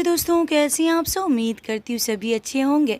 ये दोस्तों, कैसे हैं आप सब? उम्मीद करती हूँ सभी अच्छे होंगे।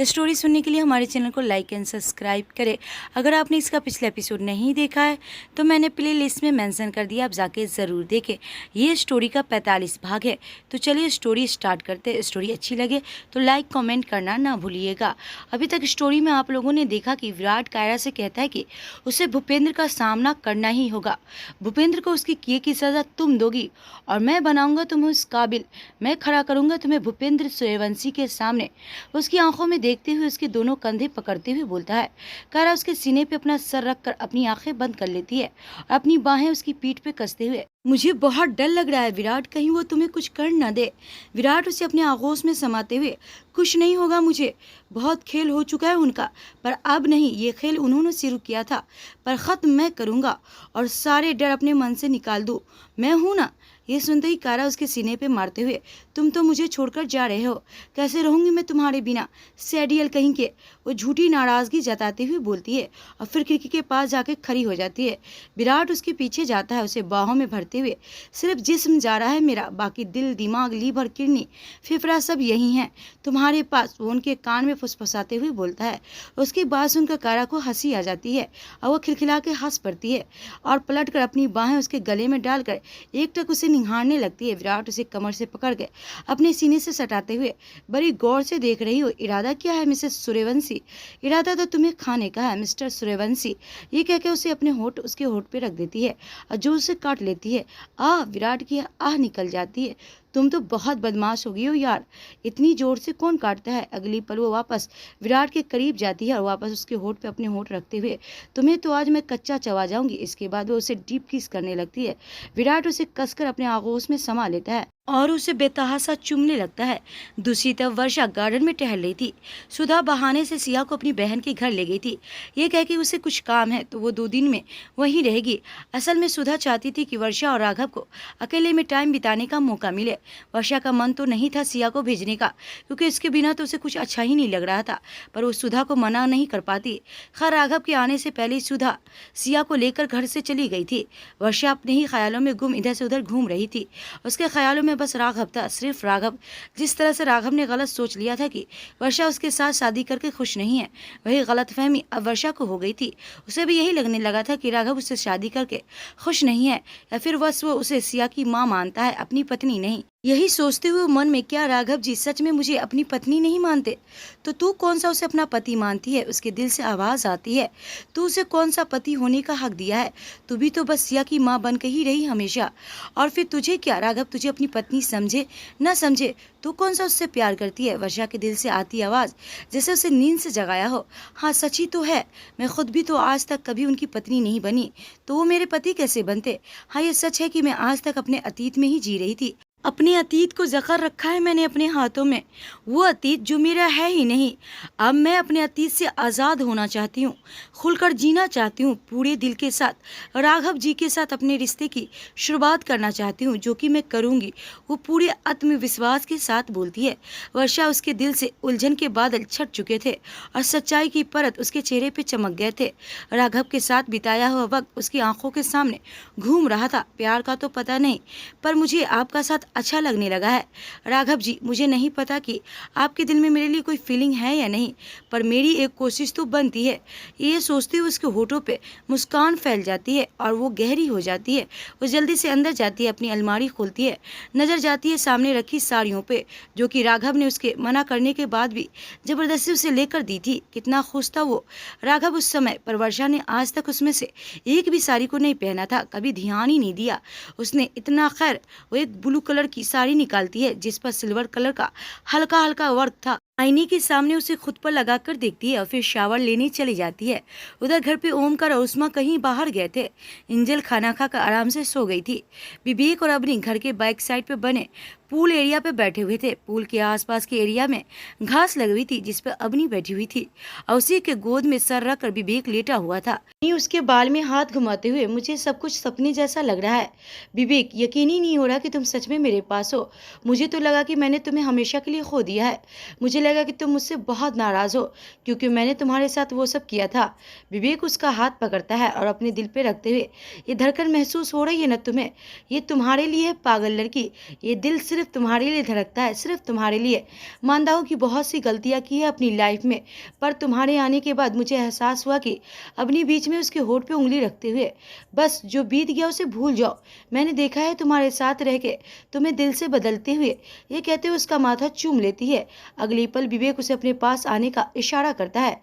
स्टोरी सुनने के लिए हमारे चैनल को लाइक एंड सब्सक्राइब करें। अगर आपने इसका पिछला एपिसोड नहीं देखा है तो मैंने प्ले लिस्ट में मेंशन कर दिया, आप जाके ज़रूर देखें। ये स्टोरी का 45 भाग है। तो चलिए स्टोरी स्टार्ट करते हैं। स्टोरी अच्छी लगे तो लाइक कमेंट करना ना भूलिएगा। अभी तक स्टोरी में आप लोगों ने देखा कि विराट कायरा से कहता है कि उसे भूपेंद्र का सामना करना ही होगा। भूपेंद्र को उसकी किए की सज़ा तुम दोगी और मैं बनाऊंगा तुम्हें उस काबिल। मैं खड़ा करूंगा तुम्हें भूपेंद्र सूर्यवंशी के सामने। उसकी आंखों में देखते हुए उसके दोनों कंधे पकड़ते हुए बोलता है। कायरा उसके सीने पे अपना सर रखकर अपनी आंखें बंद कर लेती है और अपनी बाहें उसकी पीठ पे कसते हुए, मुझे बहुत डर लग रहा है विराट, कहीं वो तुम्हें कुछ कर न दे। विराट उसे अपने आगोश में समाते हुए, कुछ नहीं होगा मुझे, बहुत खेल हो चुका है उनका, पर अब नहीं, ये खेल उन्होंने शुरू किया था पर ख़त्म मैं करूँगा और सारे डर अपने मन से निकाल दूँ। मैं हूँ ना। ये सुनते ही कायरा उसके सीने पे मारते हुए, तुम तो मुझे छोड़कर जा रहे हो, कैसे रहूंगी मैं तुम्हारे बिना, सैडियल कहीं के। वो झूठी नाराज़गी जताते हुए बोलती है और फिर खिड़की के पास जाके खड़ी हो जाती है। विराट उसके पीछे जाता है, उसे बाहों में भरते हुए, सिर्फ जिस्म जा रहा है मेरा, बाकी दिल दिमाग लीवर किडनी फेफड़ा सब यही हैं तुम्हारे पास। वो उनके कान में फुसफुसाते हुए बोलता है। उसकी बात सुनकर कायरा को हंसी आ जाती है और वह खिलखिला के हंस पड़ती है और पलट कर अपनी बाहें उसके गले में डालकर एकटक उसे निहारने लगती है। विराट उसे कमर से पकड़ के अपने सीने से सटाते हुए, बड़ी गौर से देख रही हो, इरादा क्या है मिसेस सूर्यवंशी? इरादा तो तुम्हें खाने का है मिस्टर सूर्यवंशी। ये कह के उसे अपने होठ उसके होठ पे रख देती है और जो उसे काट लेती है। विराट की आह निकल जाती है। तुम तो बहुत बदमाश हो गई हो यार, इतनी जोर से कौन काटता है। अगली पल वो वापस विराट के करीब जाती है और वापस उसके होठ पे अपने होठ रखते हुए, तुम्हें तो आज मैं कच्चा चबा जाऊंगी। इसके बाद वो उसे डीप किस करने लगती है। विराट उसे कसकर अपने आगोश में समा लेता है और उसे बेतहासा चूमने लगता है। दूसरी तरफ वर्षा गार्डन में टहल रही थी। सुधा बहाने से सिया को अपनी बहन के घर ले गई थी, ये कह के उसे कुछ काम है तो वो 2 दिन में वहीं रहेगी। असल में सुधा चाहती थी कि वर्षा और राघव को अकेले में टाइम बिताने का मौका मिले। वर्षा का मन तो नहीं था सिया को भेजने का, क्योंकि इसके बिना तो उसे कुछ अच्छा ही नहीं लग रहा था, पर वो सुधा को मना नहीं कर पाती। खैर, राघव के आने से पहले सुधा सिया को लेकर घर से चली गई थी। वर्षा अपने ही ख्यालों में गुम इधर से उधर घूम रही थी। उसके ख्यालों में बस राघव था, सिर्फ राघव। जिस तरह से राघव ने गलत सोच लिया था कि वर्षा उसके साथ शादी करके खुश नहीं है, वही गलतफहमी अब वर्षा को हो गई थी। उसे भी यही लगने लगा था कि राघव उससे शादी करके खुश नहीं है, या फिर बस वो उसे सिया की माँ मानता है, अपनी पत्नी नहीं। यही सोचते हुए मन में, क्या राघव जी सच में मुझे अपनी पत्नी नहीं मानते? तो तू कौन सा उसे अपना पति मानती है? उसके दिल से आवाज़ आती है, तू उसे कौन सा पति होने का हक दिया है? तू भी तो बस सिया की माँ बन के ही रही हमेशा। और फिर तुझे क्या, राघव तुझे अपनी पत्नी समझे न समझे, तू कौन सा उससे प्यार करती है? वर्षा के दिल से आती आवाज़ जैसे उसे नींद से जगाया हो। हाँ, सच ही तो है, मैं खुद भी तो आज तक कभी उनकी पत्नी नहीं बनी, तो वो मेरे पति कैसे बनते? हाँ, ये सच है कि मैं आज तक अपने अतीत में ही जी रही थी। अपने अतीत को जकड़ रखा है मैंने अपने हाथों में, वो अतीत जो मेरा है ही नहीं। अब मैं अपने अतीत से आज़ाद होना चाहती हूँ, खुलकर जीना चाहती हूँ, पूरे दिल के साथ राघव जी के साथ अपने रिश्ते की शुरुआत करना चाहती हूँ, जो कि मैं करूँगी। वो पूरे आत्मविश्वास के साथ बोलती है। वर्षा उसके दिल से उलझन के बादल छट चुके थे और सच्चाई की परत उसके चेहरे पे चमक गए थे। राघव के साथ बिताया हुआ वक्त उसकी आंखों के सामने घूम रहा था। प्यार का तो पता नहीं, पर मुझे आपका साथ अच्छा लगने लगा है। राघव जी, मुझे नहीं पता कि आपके दिल में मेरे लिए कोई फीलिंग है या नहीं, पर मेरी एक कोशिश तो बनती है। ये सोचते हुए उसके होठों पे मुस्कान फैल जाती है और वो गहरी हो जाती है। वो जल्दी से अंदर जाती है, अपनी अलमारी खोलती है, नज़र जाती है सामने रखी साड़ियों पे, जो कि राघव ने उसके मना करने के बाद भी ज़बरदस्ती उसे लेकर दी थी। कितना खुश था वो राघव उस समय, पर वर्षा ने आज तक उसमें से एक भी साड़ी को नहीं पहना था, कभी ध्यान ही नहीं दिया उसने इतना। खैर, वो एक ब्लू कलर की साड़ी निकालती है जिस पर सिल्वर कलर का हल्का हल्का वर्क था। आईने के सामने उसे खुद पर लगाकर देखती है और फिर शावर लेने चली जाती है। उधर घर पे ओमकार और उस्मा कहीं बाहर गए थे। इंजल खाना खाकर आराम से सो गई थी। विवेक और अबनी घर के बैक साइड पे बने पूल एरिया पे बैठे हुए थे। पूल के आसपास के एरिया में घास लगी हुई थी जिस पर अबनी बैठी हुई थी और उसी के गोद में सर रख कर विवेक लेटा हुआ था। उसके बाल में हाथ घुमाते हुए, मुझे सब कुछ सपने जैसा लग रहा है विवेक, यकीन ही नहीं हो रहा कि तुम सच में मेरे पास हो। मुझे तो लगा कि मैंने तुम्हें हमेशा के लिए खो दिया है। मुझे लगा कि तुम मुझसे बहुत नाराज़ हो क्योंकि मैंने तुम्हारे साथ वो सब किया था। विवेक उसका हाथ पकड़ता है और अपने दिल पे रखते हुए, ये धड़कन महसूस हो रही है ना तुम्हें? ये तुम्हारे लिए है पागल लड़की, ये दिल सिर्फ सिर्फ तुम्हारे लिए धड़कता है, सिर्फ तुम्हारे लिए। मानता हूँ कि बहुत सी गलतियाँ की है अपनी लाइफ में, पर तुम्हारे आने के बाद मुझे एहसास हुआ कि अपनी बीच में उसके होठ पे उंगली रखते हुए बस जो बीत गया उसे भूल जाओ। मैंने देखा है तुम्हारे साथ रह के तुम्हें दिल से बदलते हुए। ये कहते हुए उसका माथा चूम लेती है। अगली पल विवेक उसे अपने पास आने का इशारा करता है।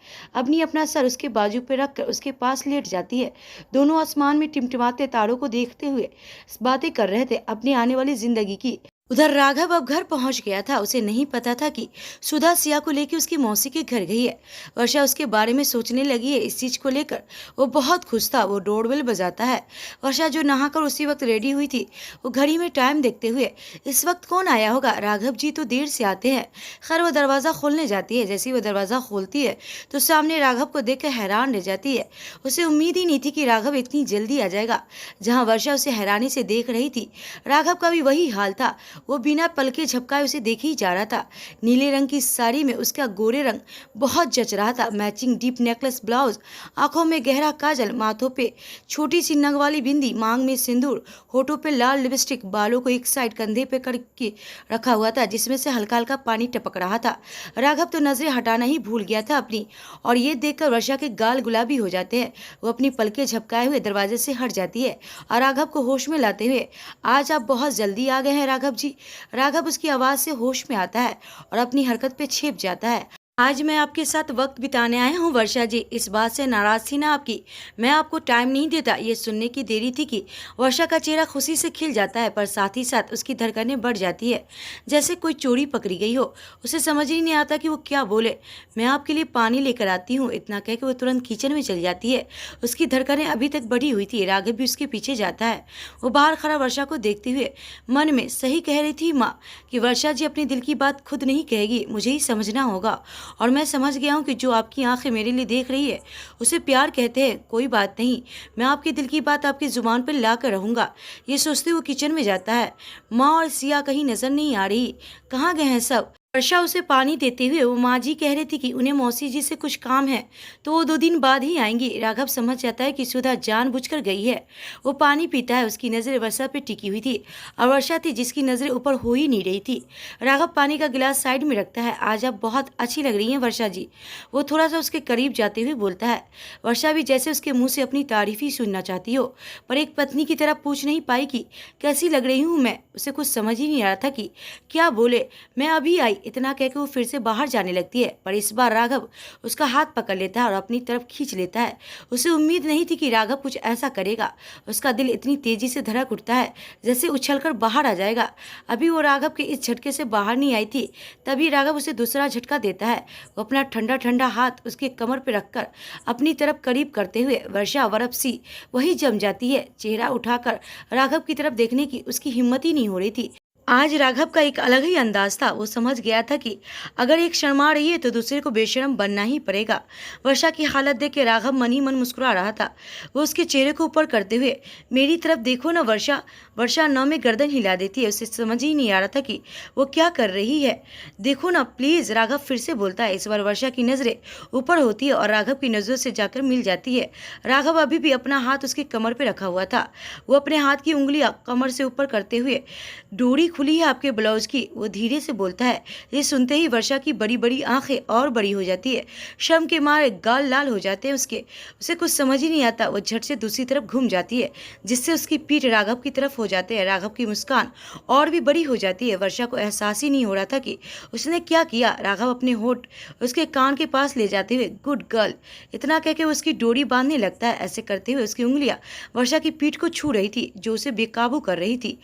अपना सर उसके बाजू पर रखकर उसके पास लेट जाती है। दोनों आसमान में टिमटिमाते तारों को देखते हुए बातें कर रहे थे अपनी आने वाली जिंदगी की। उधर राघव अब घर पहुंच गया था। उसे नहीं पता था कि सुधा सिया को लेकर उसकी मौसी के घर गई है। वर्षा उसके बारे में सोचने लगी है। इस चीज को लेकर वो बहुत खुश था। वो डोरबेल बजाता है। वर्षा जो नहाकर उसी वक्त रेडी हुई थी, वो घड़ी में टाइम देखते हुए इस वक्त कौन आया होगा, राघव जी तो देर से आते हैं। खैर वो दरवाजा खोलने जाती है। जैसे ही वो दरवाजा खोलती है तो सामने राघव को देखकर हैरान रह जाती है। उसे उम्मीद ही नहीं थी कि राघव इतनी जल्दी आ जाएगा। जहाँ वर्षा उसे हैरानी से देख रही थी, राघव का भी वही हाल था। वो बिना पलके झपकाए उसे देखे ही जा रहा था। नीले रंग की साड़ी में उसका गोरे रंग बहुत जच रहा था। मैचिंग डीप नेकलेस ब्लाउज, आंखों में गहरा काजल, माथों पे छोटी सी नग वाली बिंदी, मांग में सिंदूर, होठों पे लाल लिपस्टिक, बालों को एक साइड कंधे पे करके रखा हुआ था जिसमें से हल्का हल्का पानी टपक रहा था। राघव तो नजरें हटाना ही भूल गया था अपनी, और ये देखकर वर्षा के गाल गुलाबी हो जाते हैं। वो अपनी पलके झपकाए हुए दरवाजे से हट जाती है और राघव को होश में लाते हुए, आज आप बहुत जल्दी आ गए हैं राघव जी। राघव उसकी आवाज से होश में आता है और अपनी हरकत पे छिप जाता है। आज मैं आपके साथ वक्त बिताने आया हूँ वर्षा जी। इस बात से नाराज थी ना आपकी? मैं आपको टाइम नहीं देता। ये सुनने की देरी थी कि वर्षा का चेहरा खुशी से खिल जाता है, पर साथ ही साथ उसकी धड़कनें बढ़ जाती है, जैसे कोई चोरी पकड़ी गई हो। उसे समझ ही नहीं आता कि वो क्या बोले। मैं आपके लिए पानी लेकर आती हूँ, इतना कह के वो तुरंत किचन में चली जाती है। उसकी धड़कनें अभी तक बढ़ी हुई थी। राघव भी उसके पीछे जाता है। वो बाहर खड़ा वर्षा को देखते हुए मन में सही कह रही थी माँ कि वर्षा जी अपने दिल की बात खुद नहीं कहेगी, मुझे ही समझना होगा। और मैं समझ गया हूँ कि जो आपकी आंखें मेरे लिए देख रही है उसे प्यार कहते हैं। कोई बात नहीं, मैं आपके दिल की बात आपकी जुबान पर ला कर रहूँगा। ये सोचते वो किचन में जाता है। माँ और सिया कहीं नजर नहीं आ रही, कहाँ गए हैं सब? वर्षा उसे पानी देते हुए वो माँ जी कह रही थी कि उन्हें मौसी जी से कुछ काम है तो वो 2 दिन बाद ही आएंगी। राघव समझ जाता है कि सुधा जानबूझकर गई है। वो पानी पीता है। उसकी नज़रें वर्षा पे टिकी हुई थी और वर्षा थी जिसकी नज़रें ऊपर हो ही नहीं रही थी। राघव पानी का गिलास साइड में रखता है। आज आप बहुत अच्छी लग रही हैं वर्षा जी, वो थोड़ा सा उसके करीब जाते हुए बोलता है। वर्षा भी जैसे उसके मुँह से अपनी तारीफ ही सुनना चाहती हो, पर एक पत्नी की तरह पूछ नहीं पाई कि कैसी लग रही हूँ मैं। उसे कुछ समझ ही नहीं आ रहा था कि क्या बोले। मैं अभी आई, इतना कहकर वो फिर से बाहर जाने लगती है, पर इस बार राघव उसका हाथ पकड़ लेता है और अपनी तरफ खींच लेता है। उसे उम्मीद नहीं थी कि राघव कुछ ऐसा करेगा। उसका दिल इतनी तेजी से धड़क उठता है जैसे उछलकर बाहर आ जाएगा। अभी वो राघव के इस झटके से बाहर नहीं आई थी, तभी राघव उसे दूसरा झटका देता है। वो अपना ठंडा ठंडा हाथ उसके कमर पर रखकर अपनी तरफ करीब करते हुए वर्षा बर्फ सी वही जम जाती है। चेहरा उठाकर राघव की तरफ देखने की उसकी हिम्मत ही नहीं हो रही थी। आज राघव का एक अलग ही अंदाज था। वो समझ गया था कि अगर एक शर्मा रही है तो दूसरे को बेशर्म बनना ही पड़ेगा। वर्षा की हालत देख के राघव मन ही मन मुस्कुरा रहा था। वो उसके चेहरे को ऊपर करते हुए, मेरी तरफ देखो ना वर्षा। वर्षा न में गर्दन हिला देती है। उसे समझ ही नहीं आ रहा था कि वो क्या कर रही है। देखो ना प्लीज, राघव फिर से बोलता है। इस बार वर्षा की नजरें ऊपर होती है और राघव की नजरों से जाकर मिल जाती है। राघव अभी भी अपना हाथ उसकी कमर पर रखा हुआ था। वो अपने हाथ की उंगलियां कमर से ऊपर करते हुए, डोरी खुली है आपके ब्लाउज की, वो धीरे से बोलता है। ये सुनते ही वर्षा की बड़ी बड़ी आंखें और बड़ी हो जाती है। शर्म के मारे गाल लाल हो जाते हैं उसके। उसे कुछ समझ ही नहीं आता। वो झट से दूसरी तरफ घूम जाती है जिससे उसकी पीठ राघव की तरफ हो जाते हैं। राघव की मुस्कान और भी बड़ी हो जाती है। वर्षा को एहसास ही नहीं हो रहा था कि उसने क्या किया। राघव अपने होठ उसके कान के पास ले जाते हुए, गुड गर्ल, इतना कह के उसकी डोरी बांधने लगता है। ऐसे करते हुए उसकी उंगलियां वर्षा की पीठ को छू रही थी जो उसे बेकाबू कर रही थी।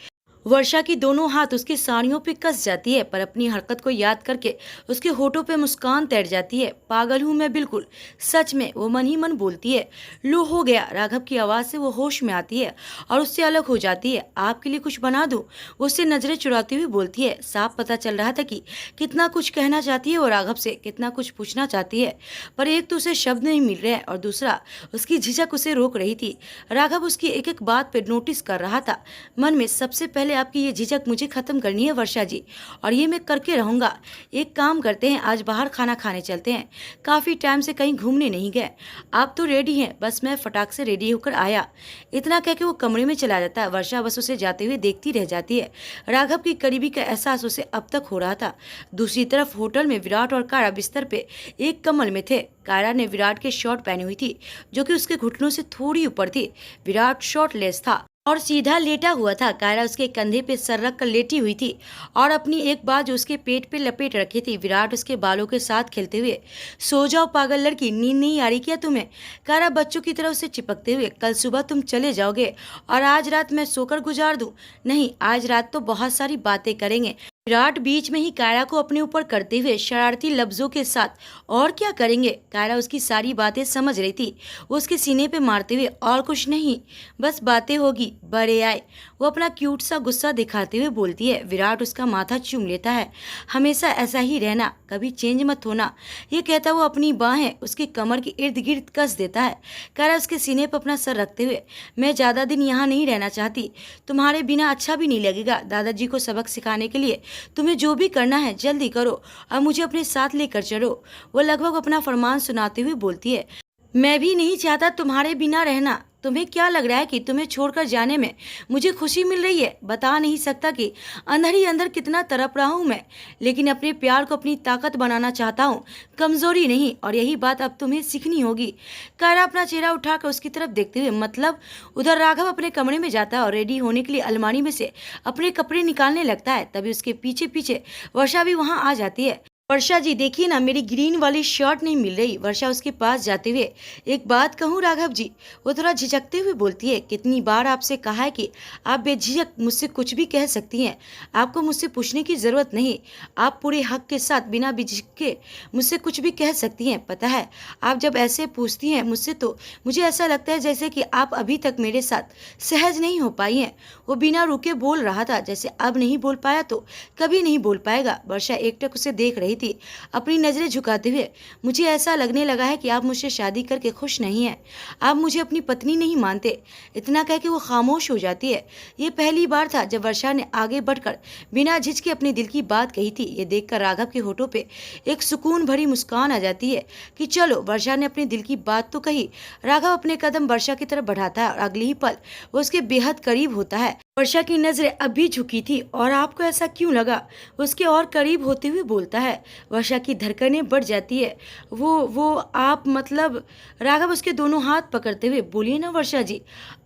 वर्षा की दोनों हाथ उसकी साड़ियों पे कस जाती है, पर अपनी हरकत को याद करके उसके होठों पे मुस्कान तैर जाती है। पागल हूँ मैं बिल्कुल, सच में, वो मन ही मन बोलती है। लो हो गया। राघव की आवाज़ से वो होश में आती है और उससे अलग हो जाती है। आपके लिए कुछ बना दूँ? वो उससे नजरें चुराती हुई बोलती है। साफ पता चल रहा था कि कितना कुछ कहना चाहती है वो राघव से, कितना कुछ पूछना चाहती है, पर एक तो उसे शब्द नहीं मिल रहे और दूसरा उसकी झिझक उसे रोक रही थी। राघव उसकी एक एक बात पर नोटिस कर रहा था। मन में सबसे पहले आपकी ये झिझक मुझे ख़त्म करनी है वर्षा जी, और ये मैं करके रहूँगा। एक काम करते हैं, आज बाहर खाना खाने चलते हैं, काफ़ी टाइम से कहीं घूमने नहीं गए। आप तो रेडी हैं, बस मैं फटाक से रेडी होकर आया। इतना कह के वो कमरे में चला जाता है। वर्षा बस उसे जाते हुए देखती रह जाती है। राघव की करीबी का एहसास उसे अब तक हो रहा था। दूसरी तरफ होटल में विराट और कायरा बिस्तर पे एक कम्बल में थे। कायरा ने विराट के शॉर्ट पहनी हुई थी, जो कि उसके घुटनों से थोड़ी ऊपर थी। विराट शॉर्टलेस था और सीधा लेटा हुआ था। कायरा उसके कंधे पे सर रख कर लेटी हुई थी और अपनी एक बाजू उसके पेट पे लपेट रखी थी। विराट उसके बालों के साथ खेलते हुए, सो जाओ पागल लड़की, नींद नहीं आ रही क्या तुम्हें? कायरा बच्चों की तरह उसे चिपकते हुए, कल सुबह तुम चले जाओगे और आज रात मैं सोकर गुजार दूं? नहीं, आज रात तो बहुत सारी बातें करेंगे। विराट बीच में ही कायरा को अपने ऊपर करते हुए शरारती लफ्जों के साथ, और क्या करेंगे? कायरा उसकी सारी बातें समझ रही थी। वो उसके सीने पे मारते हुए, और कुछ नहीं, बस बातें होगी, बड़े आए। वो अपना क्यूट सा गुस्सा दिखाते हुए बोलती है। विराट उसका माथा चूम लेता है। हमेशा ऐसा ही रहना, कभी चेंज मत होना। ये कहता वो अपनी बाहें उसकी कमर के इर्द गिर्द कस देता है। कायरा उसके सीने पर अपना सर रखते हुए, मैं ज़्यादा दिन यहाँ नहीं रहना चाहती, तुम्हारे बिना अच्छा भी नहीं लगेगा। दादाजी को सबक सिखाने के लिए तुम्हें जो भी करना है जल्दी करो और मुझे अपने साथ लेकर चलो। वो लगभग अपना फरमान सुनाते हुए बोलती है, मैं भी नहीं चाहता तुम्हारे बिना रहना। तुम्हें क्या लग रहा है कि तुम्हें छोड़कर जाने में मुझे खुशी मिल रही है? बता नहीं सकता कि अंदर ही अंदर कितना तड़प रहा हूँ मैं, लेकिन अपने प्यार को अपनी ताकत बनाना चाहता हूँ, कमजोरी नहीं, और यही बात अब तुम्हें सीखनी होगी। कायरा अपना चेहरा उठाकर उसकी तरफ देखते हुए, मतलब? उधर राघव अपने कमरे में जाता है और रेडी होने के लिए अलमारी में से अपने कपड़े निकालने लगता है। तभी उसके पीछे पीछे वर्षा भी वहाँ आ जाती है। वर्षा जी देखिए ना, मेरी ग्रीन वाली शर्ट नहीं मिल रही। वर्षा उसके पास जाते हुए, एक बात कहूँ राघव जी? वो थोड़ा झिझकते हुए बोलती है, कितनी बार आपसे कहा है कि आप बेझिझक मुझसे कुछ भी कह सकती हैं, आपको मुझसे पूछने की ज़रूरत नहीं। आप पूरे हक के साथ बिना झिझक के मुझसे कुछ भी कह सकती हैं। पता है, आप जब ऐसे पूछती हैं मुझसे तो मुझे ऐसा लगता है जैसे कि आप अभी तक मेरे साथ सहज नहीं हो पाई हैं। वो बिना रुके बोल रहा था, जैसे अब नहीं बोल पाया तो कभी नहीं बोल पाएगा। वर्षा एकटक उसे देख रही थी, अपनी नजरें झुकाते हुए, मुझे ऐसा लगने लगा है कि आप मुझसे शादी करके खुश नहीं हैं, आप मुझे अपनी पत्नी नहीं मानते। इतना कह के वो खामोश हो जाती है। ये पहली बार था जब वर्षा ने आगे बढ़कर बिना झिझके अपने दिल की बात कही थी। ये देखकर राघव के होठों पे एक सुकून भरी मुस्कान आ जाती है कि चलो, वर्षा ने अपने दिल की बात तो कही। राघव अपने कदम वर्षा की तरफ बढ़ाता है और अगले ही पल वो उसके बेहद करीब होता है। वर्षा की नजरें अब भी झुकी थी। और आपको ऐसा क्यों लगा? उसके और करीब होते हुए बोलता है। वर्षा की धड़कनें बढ़ जाती है। वो आप मतलब? राघव उसके दोनों हाथ पकड़ते हुए, बोलिए ना वर्षा जी,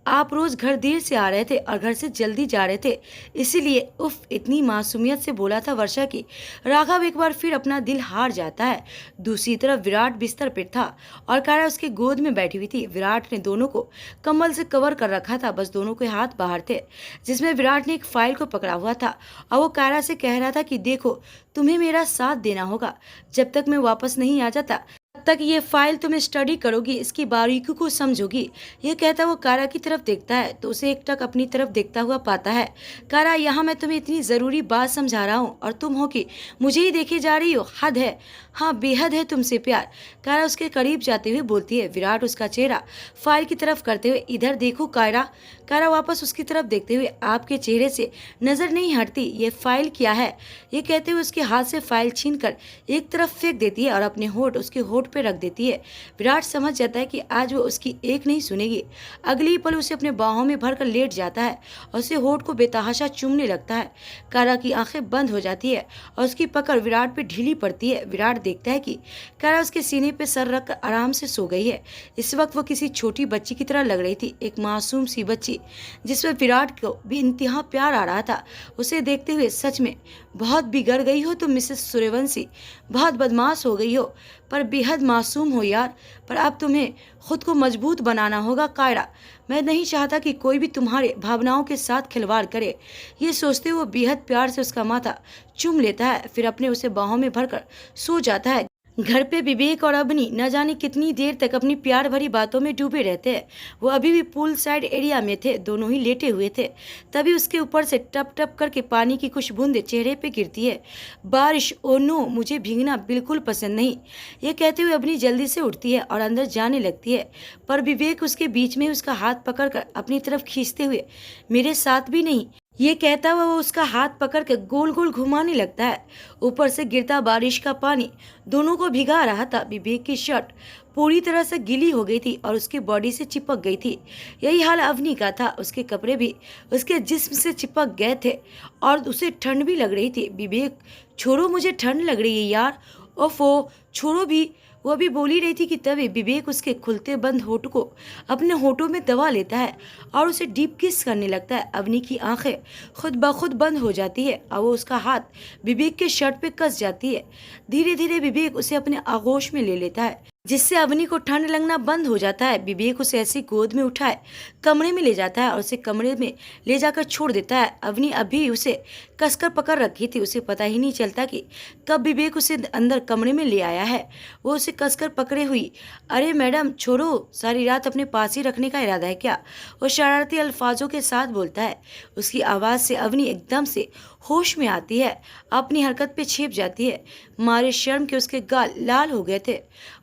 आप रोज घर देर से आ रहे थे और घर से जल्दी जा रहे थे, इसीलिए। उफ, इतनी मासूमियत से बोला था वर्षा की राघव एक बार फिर अपना दिल हार जाता है। दूसरी तरफ विराट बिस्तर पर था और कायरा उसके गोद में बैठी हुई थी। विराट ने दोनों को कम्बल से कवर कर रखा था, बस दोनों के हाथ बाहर थे, जिसमें विराट ने एक फाइल को पकड़ा हुआ था और वो कायरा से कह रहा था कि देखो, तुम्हें मेरा साथ देना होगा। जब तक मैं वापस नहीं आ जाता तब तक ये फाइल तुम स्टडी करोगी, इसकी बारीकियों को समझोगी। ये कहता वो कायरा की तरफ देखता है तो उसे एकटक अपनी तरफ देखता हुआ पाता है। कायरा, यहाँ मैं तुम्हें इतनी ज़रूरी बात समझा रहा हूँ और तुम हो कि मुझे ही देखे जा रही हो, हद है। हाँ, बेहद है तुमसे प्यार। कायरा उसके करीब जाते हुए बोलती है। विराट उसका चेहरा फाइल की तरफ करते हुए, इधर देखो कायरा। कायरा वापस उसकी तरफ देखते हुए, आपके चेहरे से नज़र नहीं हटती, ये फाइल क्या है? ये कहते हुए उसके हाथ से फाइल छीनकर एक तरफ फेंक देती है और अपने होठ उसके होठ पे रख देती है। विराट समझ जाता है कि आज वो उसकी एक नहीं सुनेगी। अगली पल उसे अपने बाहों में भरकर लेट जाता है और उसे होठ को बेतहाशा चूमने लगता है। कायरा की आंखें बंद हो जाती है और उसकी पकड़ विराट पे ढीली पड़ती है। विराट देखता है कि कायरा उसके सीने पे सर रखकर आराम से सो गई है। इस वक्त वो किसी छोटी बच्ची की तरह लग रही थी, एक मासूम सी बच्ची जिसमें विराट को भी इंतहा प्यार आ रहा था। उसे देखते हुए, सच में बहुत बिगड़ गई हो तुम मिसेस सूर्यवंशी, बहुत बदमाश हो गई हो, पर बेहद मासूम हो यार। पर अब तुम्हें खुद को मजबूत बनाना होगा कायरा। मैं नहीं चाहता कि कोई भी तुम्हारे भावनाओं के साथ खिलवाड़ करे। ये सोचते हुए बेहद प्यार से उसका माथा चूम लेता है, फिर अपने उसे बाहों में भरकर सो जाता है। घर पे विवेक और अवनी न जाने कितनी देर तक अपनी प्यार भरी बातों में डूबे रहते हैं। वो अभी भी पूल साइड एरिया में थे, दोनों ही लेटे हुए थे। तभी उसके ऊपर से टप टप करके पानी की कुछ बूंदें चेहरे पे गिरती है। बारिश, ओ नो, मुझे भीगना बिल्कुल पसंद नहीं। ये कहते हुए अवनी जल्दी से उठती है और अंदर जाने लगती है, पर विवेक उसके बीच में उसका हाथ पकड़कर अपनी तरफ खींचते हुए, मेरे साथ भी नहीं। ये कहता हुआ वो उसका हाथ पकड़ के गोल गोल घुमाने लगता है। ऊपर से गिरता बारिश का पानी दोनों को भिगा रहा था। विवेक की शर्ट पूरी तरह से गीली हो गई थी और उसकी बॉडी से चिपक गई थी। यही हाल अवनी का था, उसके कपड़े भी उसके जिस्म से चिपक गए थे और उसे ठंड भी लग रही थी। विवेक, छोड़ो, मुझे ठंड लग रही है यार। ओफो, छोड़ो भी। वो भी बोली रही थी कि तभी विवेक उसके खुलते बंद होठ को अपने होठों में दबा लेता है और उसे डीप किस करने लगता है। अवनी की आंखें खुद ब खुद बंद हो जाती है और वो उसका हाथ विवेक के शर्ट पे कस जाती है। धीरे धीरे विवेक उसे अपने आगोश में ले लेता है, जिससे अवनी को ठंड लगना बंद हो जाता है। विवेक उसे ऐसी गोद में उठाए कमरे में ले जाता है और उसे कमरे में ले जाकर छोड़ देता है। अवनी अभी उसे कसकर पकड़ रखी थी, उसे पता ही नहीं चलता कि कब विवेक उसे अंदर कमरे में ले आया है। वो उसे कसकर पकड़े हुई, अरे मैडम छोड़ो, सारी रात अपने पास ही रखने का इरादा है क्या? वो शरारती अल्फाजों के साथ बोलता है। उसकी आवाज़ से अवनी एकदम से होश में आती है, अपनी हरकत पे छिप जाती है। मारे शर्म के उसके गाल लाल हो गए थे।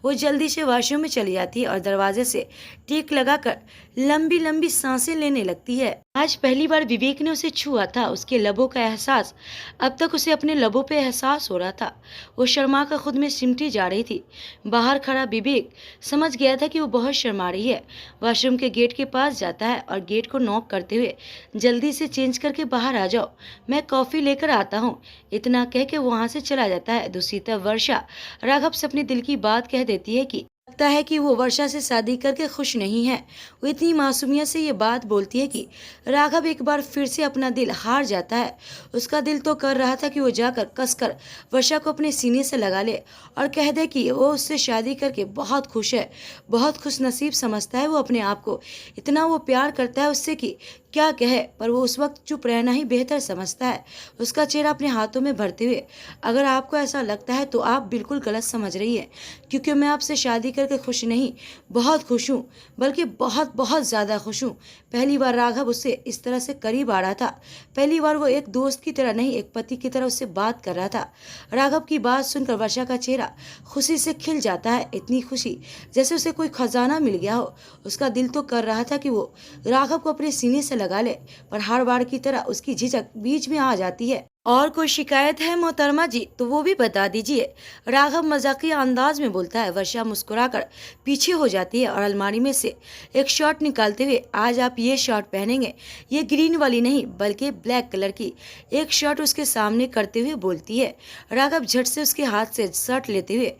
वो जल्दी से वॉशरूम में चली जाती है और दरवाजे से टेक लगाकर लंबी लंबी सांसें लेने लगती है। आज पहली बार विवेक ने उसे छुआ था। उसके लबों का एहसास, अब तक उसे अपने लबों पे एहसास हो रहा था। वो शर्मा कर खुद में सिमटी जा रही थी। बाहर खड़ा विवेक समझ गया था कि वो बहुत शर्मा रही है। वॉशरूम के गेट के पास जाता है और गेट को नॉक करते हुए, जल्दी से चेंज करके बाहर आ जाओ, मैं कॉफ़ी लेकर आता हूँ, इतना कह के वहाँ से चला जाता है। दूसरी तरफ वर्षा राघव से अपने दिल की बात कह देती है कि लगता है कि वो वर्षा से शादी करके खुश नहीं है। वो इतनी मासूमियत से ये बात बोलती है कि राघव एक बार फिर से अपना दिल हार जाता है। उसका दिल तो कर रहा था कि वो जाकर कसकर वर्षा को अपने सीने से लगा ले और कह दे कि वो उससे शादी करके बहुत खुश है, बहुत खुश नसीब समझता है वो अपने आप को। इतना वो प्यार करता है उससे कि क्या कहे, पर वो उस वक्त चुप रहना ही बेहतर समझता है, उसका चेहरा अपने हाथों में भरते हुए। अगर आपको ऐसा लगता है तो आप बिल्कुल गलत समझ रही है, क्योंकि मैं आपसे शादी करके खुश नहीं, बहुत खुश हूँ, बल्कि बहुत बहुत ज़्यादा खुश हूँ। पहली बार राघव उससे इस तरह से करीब आ रहा था। पहली बार वो एक दोस्त की तरह नहीं, एक पति की तरह उससे बात कर रहा था। राघव की बात सुनकर वर्षा का चेहरा खुशी से खिल जाता है, इतनी खुशी जैसे उसे कोई खजाना मिल गया हो। उसका दिल तो कर रहा था कि वो राघव को अपने सीने से लगा ले, पर हर बार की तरह उसकी झिझक बीच में आ जाती है। और कोई शिकायत है मोहतरमा जी तो वो भी बता दीजिए, राघव मजाकिया अंदाज में बोलता है। वर्षा मुस्कुराकर पीछे हो जाती है और अलमारी में से एक शर्ट निकालते हुए, आज आप ये शर्ट पहनेंगे, ये ग्रीन वाली नहीं बल्कि ब्लैक कलर की, एक शर्ट उसके सामने करते हुए बोलती है। राघव झट से उसके हाथ से शर्ट लेते हुए,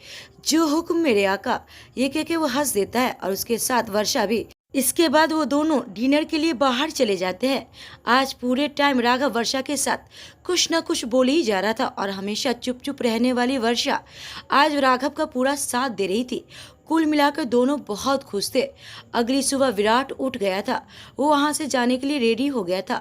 जो हुक्म मेरे आका, ये कह के वो हंस देता है और उसके साथ वर्षा भी। इसके बाद वो दोनों डिनर के लिए बाहर चले जाते हैं। आज पूरे टाइम राघव वर्षा के साथ कुछ न कुछ बोले ही जा रहा था और हमेशा चुप चुप रहने वाली वर्षा आज राघव का पूरा साथ दे रही थी। कुल मिलाकर दोनों बहुत खुश थे। अगली सुबह विराट उठ गया था, वो वहाँ से जाने के लिए रेडी हो गया था।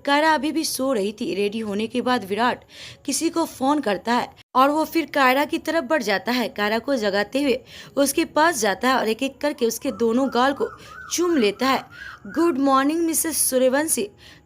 कायरा अभी भी सो रही थी। रेडी होने के बाद विराट किसी को फ़ोन करता है और वो फिर कायरा की तरफ बढ़ जाता है। कायरा को जगाते हुए उसके पास जाता है और एक एक करके उसके दोनों गाल को चूम लेता है। Good morning Mrs Suryavanshi,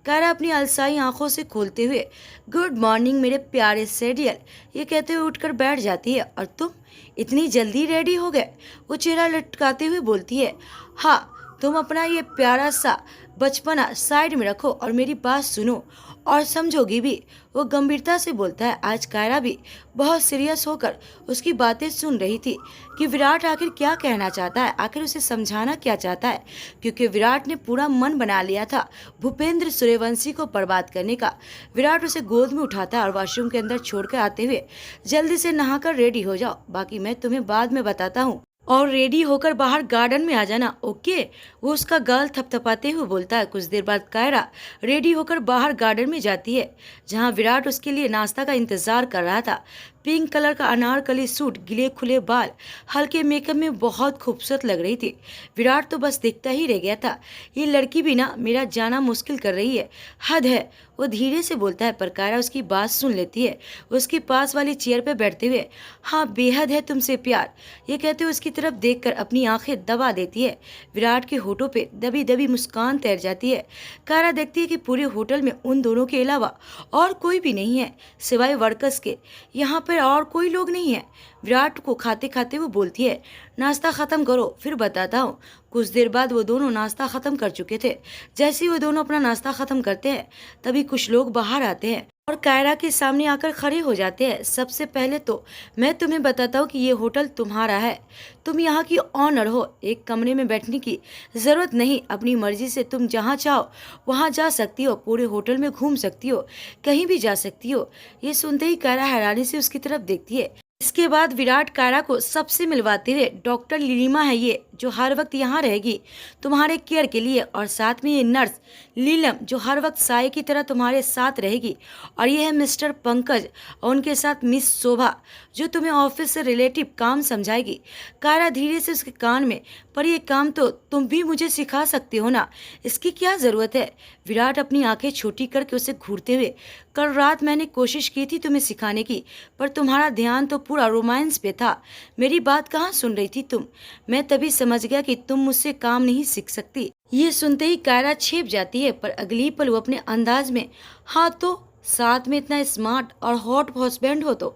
Kaira अपनी अलसाई आंखों से खोलते हुए, गुड मॉर्निंग मेरे प्यारे सेडियल, ये कहते हुए उठकर बैठ जाती है। और तुम इतनी जल्दी रेडी हो गए? वो चेहरा लटकाते हुए बोलती है। हाँ, तुम अपना ये प्यारा सा बचपना साइड में रखो और मेरी बात सुनो और समझोगी भी, वो गंभीरता से बोलता है। आज कायरा भी बहुत सीरियस होकर उसकी बातें सुन रही थी कि विराट आखिर क्या कहना चाहता है, आखिर उसे समझाना क्या चाहता है, क्योंकि विराट ने पूरा मन बना लिया था भूपेंद्र सूर्यवंशी को बर्बाद करने का। विराट उसे गोद में उठाता है और वॉशरूम के अंदर छोड़कर आते हुए, जल्दी से नहाकर रेडी हो जाओ, बाकी मैं तुम्हें बाद में बताता हूँ, और रेडी होकर बाहर गार्डन में आ जाना, ओके? वो उसका गाल थपथपाते हुए बोलता है। कुछ देर बाद कायरा रेडी होकर बाहर गार्डन में जाती है, जहां विराट उसके लिए नाश्ता का इंतजार कर रहा था। पिंक कलर का अनारकली सूट, गिले खुले बाल, हल्के मेकअप में बहुत खूबसूरत लग रही थी। विराट तो बस देखता ही रह गया था। ये लड़की भी ना मेरा जाना मुश्किल कर रही है, हद है, वो धीरे से बोलता है। पर कायरा उसकी बात सुन लेती है, उसके पास वाली चेयर पर बैठते हुए। हाँ, बेहद है तुमसे प्यार, ये कहते हुए उसकी तरफ देखकर अपनी आंखें दबा देती है। विराट के होठों पे दबी दबी मुस्कान तैर जाती है। कायरा देखती है कि पूरे होटल में उन दोनों के अलावा और कोई भी नहीं है, सिवाय वर्कर्स के। यहाँ पर और कोई लोग नहीं है। विराट को खाते खाते वो बोलती है, नाश्ता ख़त्म करो फिर बताता हूँ। कुछ देर बाद वो दोनों नाश्ता ख़त्म कर चुके थे। जैसे ही वो दोनों अपना नाश्ता ख़त्म करते हैं तभी कुछ लोग बाहर आते हैं और कायरा के सामने आकर खड़े हो जाते हैं। सबसे पहले तो मैं तुम्हें बताता हूँ कि ये होटल तुम्हारा है, तुम यहाँ की ऑनर हो। एक कमरे में बैठने की ज़रूरत नहीं, अपनी मर्जी से तुम जहाँ चाहो वहाँ जा सकती हो, पूरे होटल में घूम सकती हो, कहीं भी जा सकती हो। ये सुनते ही कायरा हैरानी से उसकी तरफ देखती है। इसके बाद विराट कायरा को सबसे मिलवाते हुए, डॉक्टर लीलिमा है ये जो हर वक्त यहाँ रहेगी तुम्हारे केयर के लिए, और साथ में ये नर्स लीलम जो हर वक्त साय की तरह तुम्हारे साथ रहेगी, और ये है मिस्टर पंकज और उनके साथ मिस शोभा जो तुम्हें ऑफिस से रिलेटिव काम समझाएगी। कायरा धीरे से उसके कान में, पर ये काम तो तुम भी मुझे सिखा सकते हो ना, इसकी क्या ज़रूरत है। विराट अपनी आंखें छोटी करके उसे घूरते हुए, कल रात मैंने कोशिश की थी तुम्हें सिखाने की, पर तुम्हारा ध्यान तो पूरा रोमांस पे था, मेरी बात कहाँ सुन रही थी तुम। मैं तभी समझ गया कि तुम मुझसे काम नहीं सीख सकती। ये सुनते ही कायरा छेप जाती है, पर अगली पल वो अपने अंदाज में, हाँ तो साथ में इतना स्मार्ट और हॉट हस्बैंड हो तो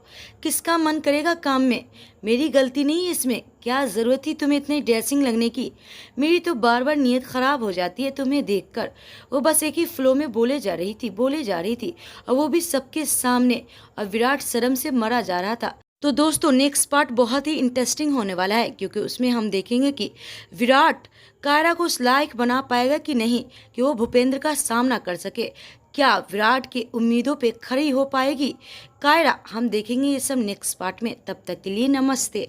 किसका मन करेगा काम में। मेरी गलती नहीं है इसमें, क्या ज़रूरत थी तुम्हें इतनी ड्रेसिंग लगने की। मेरी तो बार बार नीयत ख़राब हो जाती है तुम्हें देखकर। वो बस एक ही फ्लो में बोले जा रही थी और वो भी सबके सामने, और विराट शर्म से मरा जा रहा था। तो दोस्तों नेक्स्ट पार्ट बहुत ही इंटरेस्टिंग होने वाला है, क्योंकि उसमें हम देखेंगे कि विराट कायरा को उस लायक बना पाएगा कि नहीं कि वो भूपेंद्र का सामना कर सके। क्या विराट की उम्मीदों पे खरी हो पाएगी कायरा, हम देखेंगे ये सब नेक्स्ट पार्ट में। तब तक के लिए नमस्ते।